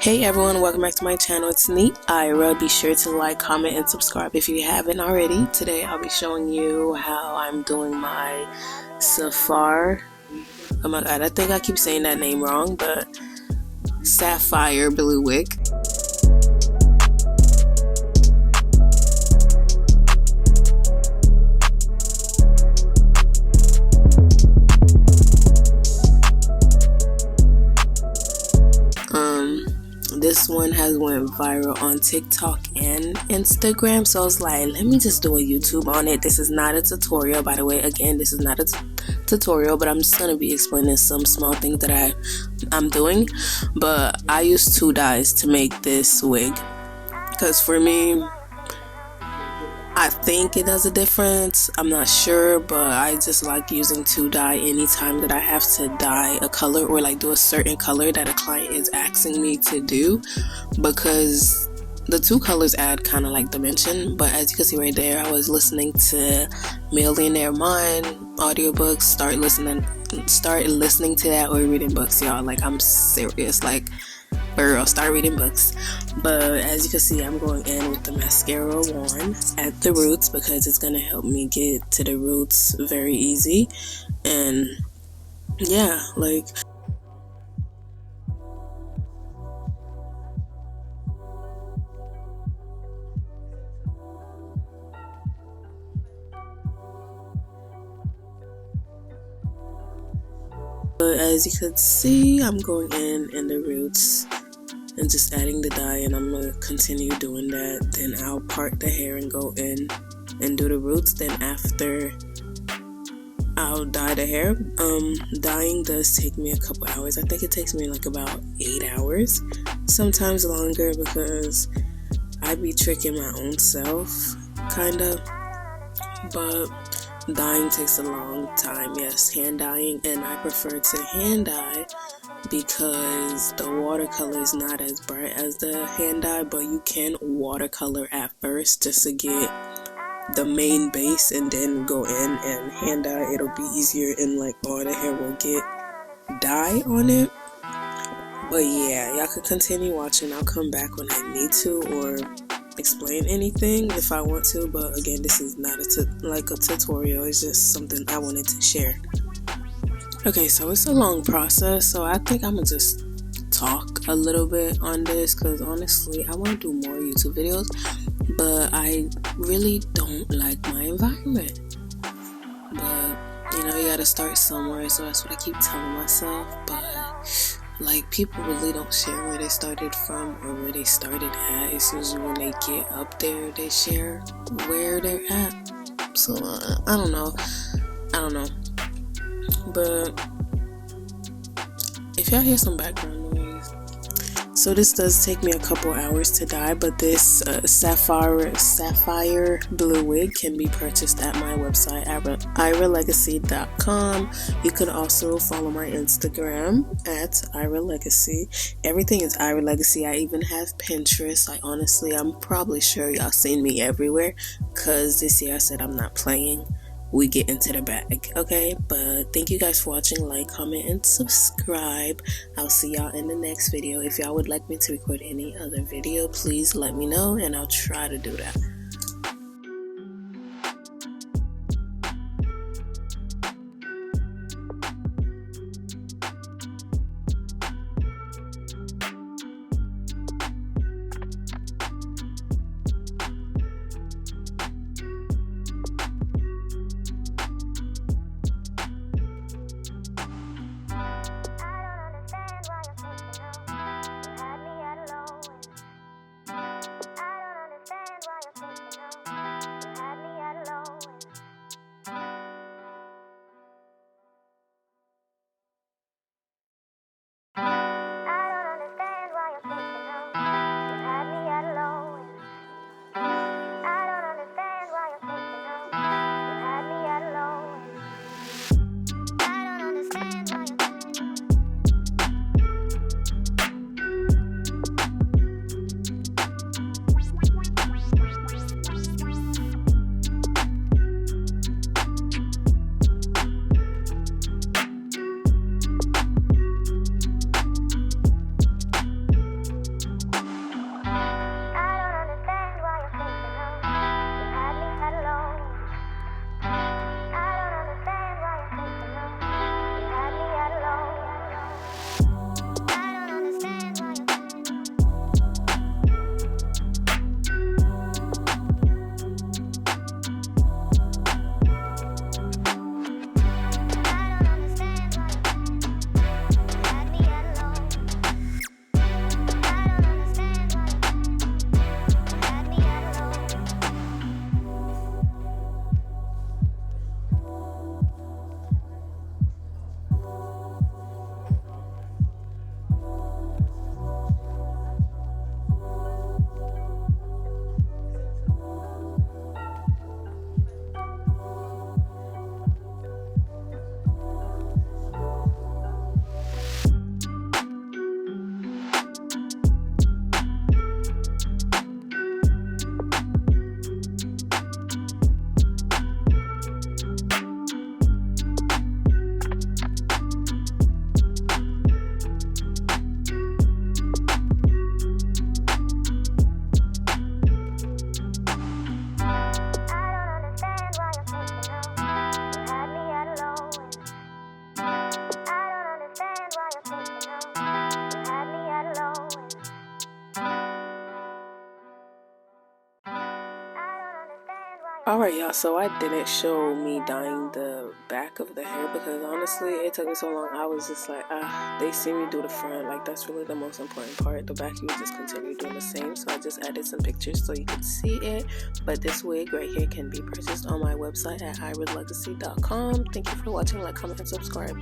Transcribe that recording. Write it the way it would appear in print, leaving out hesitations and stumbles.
Hey everyone, welcome back to my channel. It's 𝚂𝚗. Be sure to like, comment, and subscribe if you haven't already. Today I'll be showing you how I'm doing my sapphire. Oh my god, I think I keep saying that name wrong, but sapphire blue wig. This one has went viral on TikTok and Instagram, so I was like, let me just do a YouTube on it. This is not a tutorial, by the way. Again, this is not a tutorial, but I'm just gonna be explaining some small things that I'm doing. But I use 2 dyes to make this wig, because for me, I think it does a difference. I'm not sure, but I just like using 2 dye anytime that I have to dye a color or like do a certain color that a client is asking me to do, because the 2 colors add kind of like dimension. But as you can see right there, I was listening to 𝚆𝙸𝙾𝙿 audiobooks. Start listening to that, or reading books, y'all. Like, I'm serious, like, girl, start reading books. But as you can see, I'm going in with the mascara wand at the roots, because it's gonna help me get to the roots very easy. And yeah, like, but as you could see, I'm going in the roots and just adding the dye, and I'm gonna continue doing that. Then I'll part the hair and go in and do the roots. Then after, I'll dye the hair. Dyeing does take me a couple hours. I think it takes me like about 8 hours, sometimes longer, because I be tricking my own self, kinda. But dyeing takes a long time. Yes, hand dyeing, and I prefer to hand dye because the watercolor is not as bright as the hand dye, but you can watercolor at first just to get the main base and then go in and hand dye. It'll be easier, and like all the hair will get dye on it. But yeah, y'all could continue watching. I'll come back when I need to, or explain anything if I want to. But again, this is not a tutorial. It's just something I wanted to share. Okay, so it's a long process, so I think I'm gonna just talk a little bit on this, because honestly, I want to do more YouTube videos, but I really don't like my environment. But you know, you gotta start somewhere, so that's what I keep telling myself. But like, people really don't share where they started from or where they started at. It's usually when they get up there, they share where they're at. So I don't know. But if y'all hear some background noise, so this does take me a couple hours to dye. But this sapphire blue wig can be purchased at my website, 𝚂𝚗𝚂𝚃.com. You could also follow my Instagram at 𝚂𝚗𝚂𝚃. Everything is 𝚂𝚗𝚂𝚃. I even have Pinterest. Like, honestly, I'm probably sure y'all seen me everywhere, because this year I said I'm not playing. We get into the bag, okay? But thank you guys for watching. Like, comment, and subscribe. I'll see y'all in the next video. If y'all would like me to record any other video, please let me know, and I'll try to do that. I don't understand why you're Alright y'all, so I didn't show me dyeing the back of the hair because honestly it took me so long. I was just like, they see me do the front, like that's really the most important part. The back you just continue doing the same. So I just added some pictures so you can see it. But this wig right here can be purchased on my website at 𝚷𝙾𝙶.com. Thank you for watching, like, comment, and subscribe.